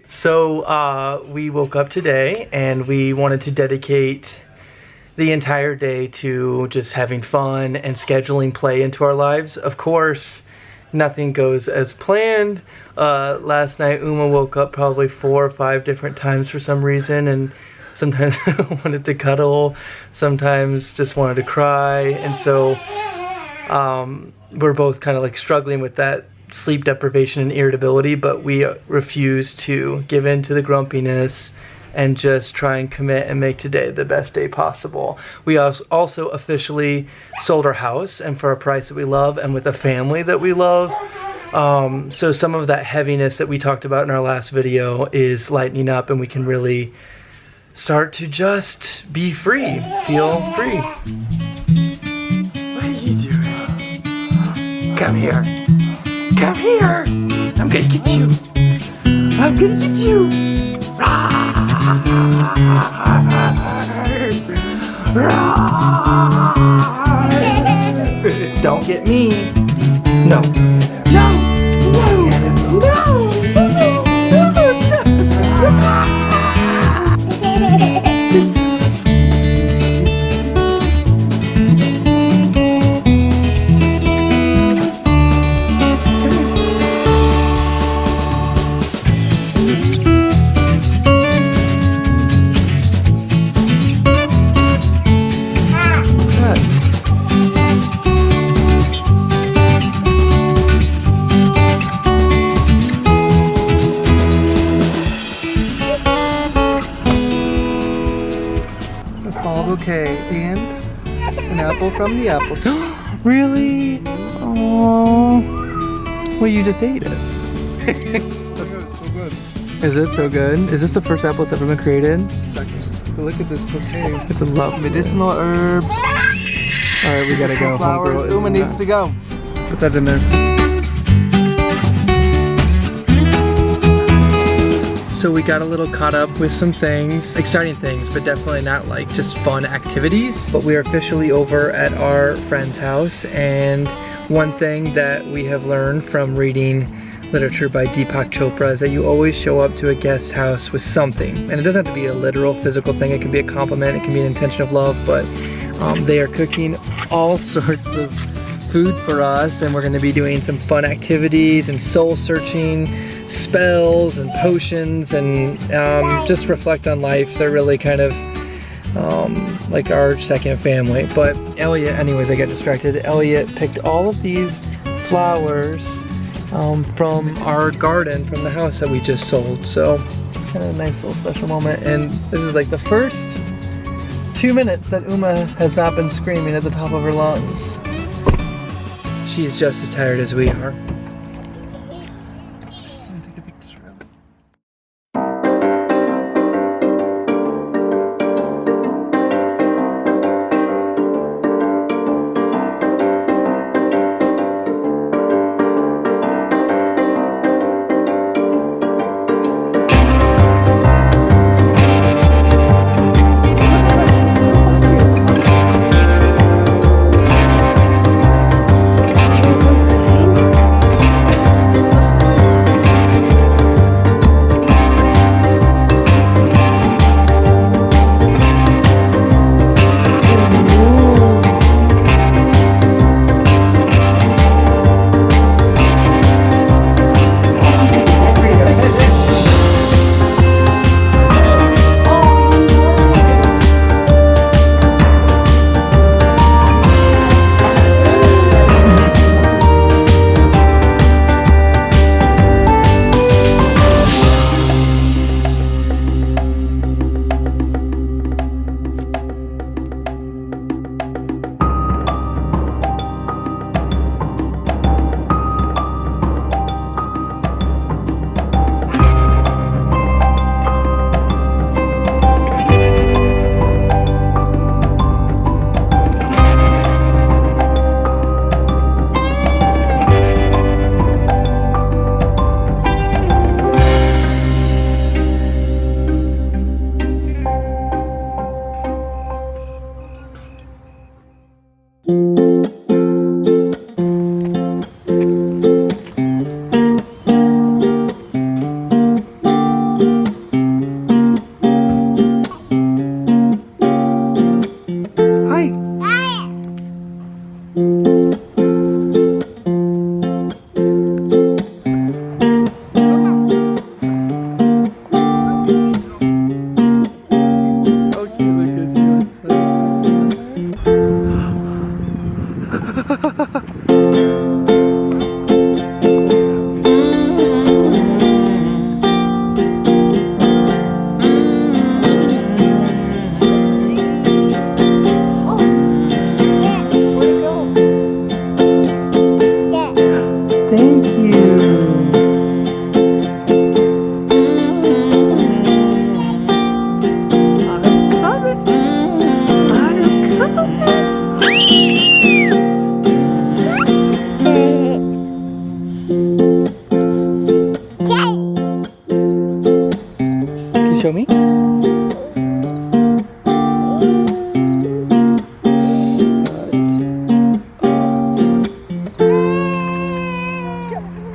So we woke up today and we wanted to dedicate the entire day to just having fun and scheduling play into our lives. Of course, nothing goes as planned. Last night Uma woke up probably 4 or 5 different times for some reason, and sometimes wanted to cuddle, sometimes just wanted to cry, and so we're both kind of like struggling with that sleep deprivation and irritability, but we refuse to give in to the grumpiness and just try and commit and make today the best day possible. We also officially sold our house, and for a price that we love and with a family that we love. So some of that heaviness that we talked about in our last video is lightening up, and we can really start to just be free, feel free. What are you doing? Come here. Come here. I'm gonna get you. I'm gonna get you. Don't get me. No. No. No. No. Okay, and an apple from the apple tree. Really? Oh. Well, you just ate it. It's so good. Is it so good? Is this the first apple that's ever been created? But look at this bouquet. It's a love. Medicinal herbs. Alright, we gotta go. Flowers. Uma needs to go. Put that in there. So we got a little caught up with some things, exciting things, but definitely not like just fun activities. But we are officially over at our friend's house, and one thing that we have learned from reading literature by Deepak Chopra is that you always show up to a guest's house with something. And it doesn't have to be a literal physical thing, it can be a compliment, it can be an intention of love, but they are cooking all sorts of food for us, and we're gonna be doing some fun activities and soul searching, spells and potions, and just reflect on life. They're really kind of like our second family. But Elliot, anyways, I got distracted. Elliot picked all of these flowers from our garden from the house that we just sold. So kind of a nice little special moment. And this is like the first 2 minutes that Uma has not been screaming at the top of her lungs. She's just as tired as we are.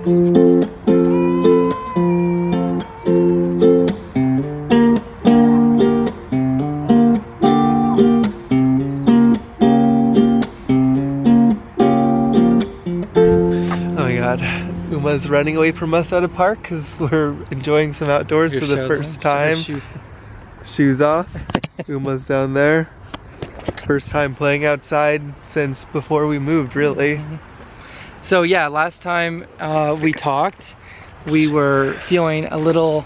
Uma's running away from us at a park because we're enjoying some outdoors for the first time. Shoes off. Uma's down there. First time playing outside since before we moved, really. So yeah, last time we talked, we were feeling a little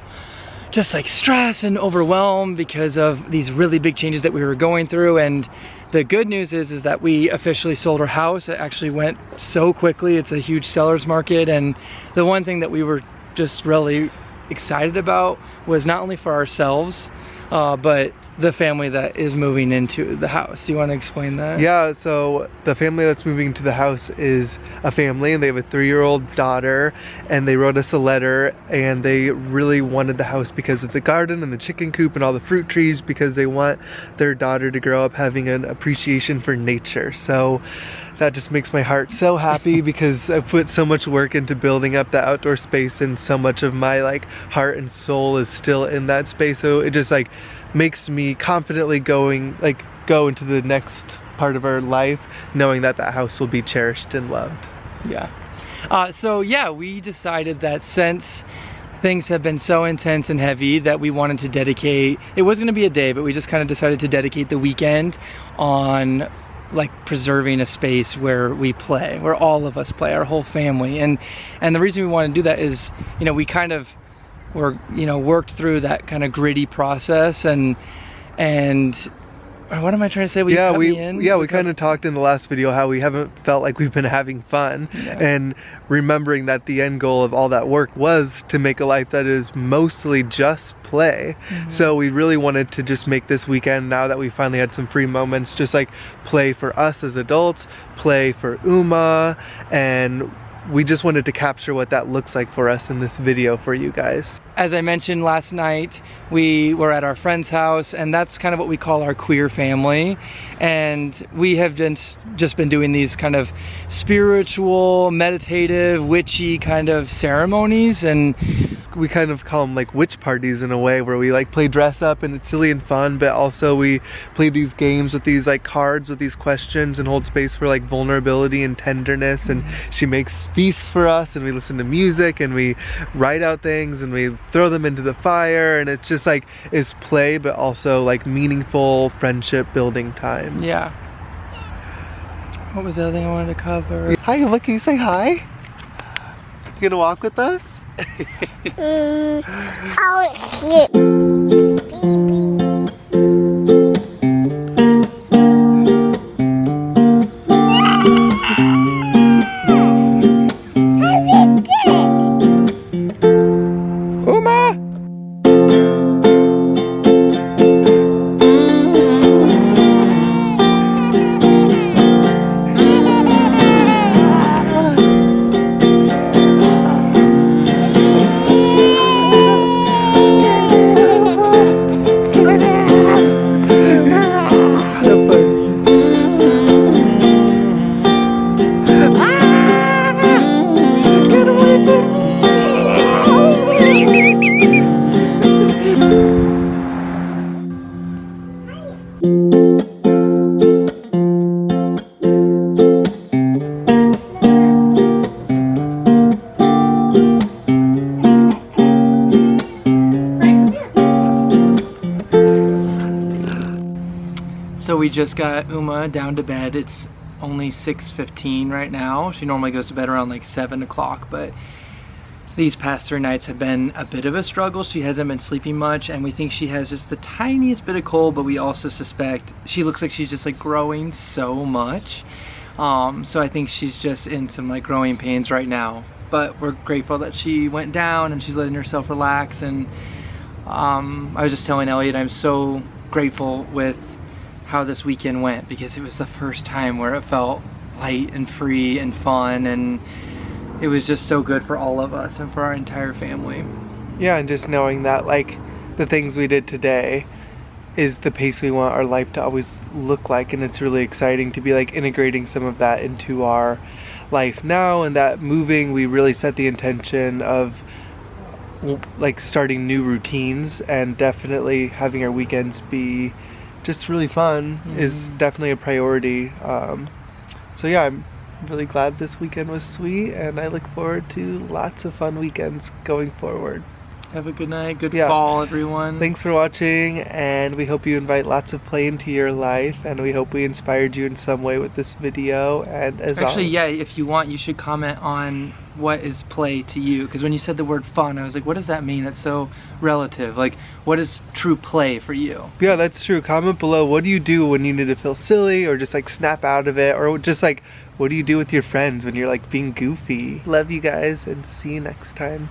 just like stressed and overwhelmed because of these really big changes that we were going through. And the good news is that we officially sold our house. It actually went so quickly. It's a huge seller's market. And the one thing that we were just really excited about was not only for ourselves, but the family that is moving into the house. Do you want to explain that? Yeah, so the family that's moving to the house is a family, and they have a 3-year-old daughter, and they wrote us a letter, and they really wanted the house because of the garden and the chicken coop and all the fruit trees, because they want their daughter to grow up having an appreciation for nature. So that just makes my heart so happy because I put so much work into building up the outdoor space, and so much of my like heart and soul is still in that space. So it just like makes me confidently go into the next part of our life knowing that that house will be cherished and loved. Yeah. So yeah, we decided that since things have been so intense and heavy that we wanted to dedicate, it was going to be a day, but we just kind of decided to dedicate the weekend on like preserving a space where we play, where all of us play, our whole family. And the reason we want to do that is, you know, we kind of worked through that kind of gritty process, and what am I trying to say? We kind of talked in the last video how we haven't felt like we've been having fun, and remembering that the end goal of all that work was to make a life that is mostly just play. So we really wanted to just make this weekend, now that we finally had some free moments, just like play for us as adults, play for Uma, and we just wanted to capture what that looks like for us in this video for you guys. As I mentioned last night, we were at our friend's house, and that's kind of what we call our queer family. And we have just been doing these kind of spiritual, meditative, witchy kind of ceremonies, and we kind of call them like witch parties in a way, where we like play dress up and it's silly and fun, but also we play these games with these like cards with these questions and hold space for like vulnerability and tenderness. And she makes feasts for us, and we listen to music, and we write out things, and we throw them into the fire, and it's just like, it's play but also like meaningful friendship building time. Yeah. What was the other thing I wanted to cover? Hi, Uma, can you say hi? You gonna walk with us? So we just got Uma down to bed. It's only 6:15 right now. She normally goes to bed around like 7 o'clock, but these past 3 nights have been a bit of a struggle. She hasn't been sleeping much, and we think she has just the tiniest bit of cold, but we also suspect she looks like she's just like growing so much. So I think she's just in some like growing pains right now, but we're grateful that she went down and she's letting herself relax. And I was just telling Elliot, I'm so grateful with how this weekend went, because it was the first time where it felt light and free and fun, and it was just so good for all of us and for our entire family. Yeah, and just knowing that like the things we did today is the pace we want our life to always look like, and it's really exciting to be like integrating some of that into our life now, and that moving we really set the intention of like starting new routines, and definitely having our weekends be just really fun is definitely a priority. So yeah, I'm really glad this weekend was sweet, and I look forward to lots of fun weekends going forward. Have a good night, good fall, everyone. Thanks for watching, and we hope you invite lots of play into your life, and we hope we inspired you in some way with this video. And as actually, yeah, if you want, you should comment on what is play to you, because when you said the word fun, I was like, what does that mean? That's so relative. Like, what is true play for you? Yeah, that's true. Comment below, what do you do when you need to feel silly, or just like snap out of it, or just like, what do you do with your friends when you're like being goofy? Love you guys, and see you next time.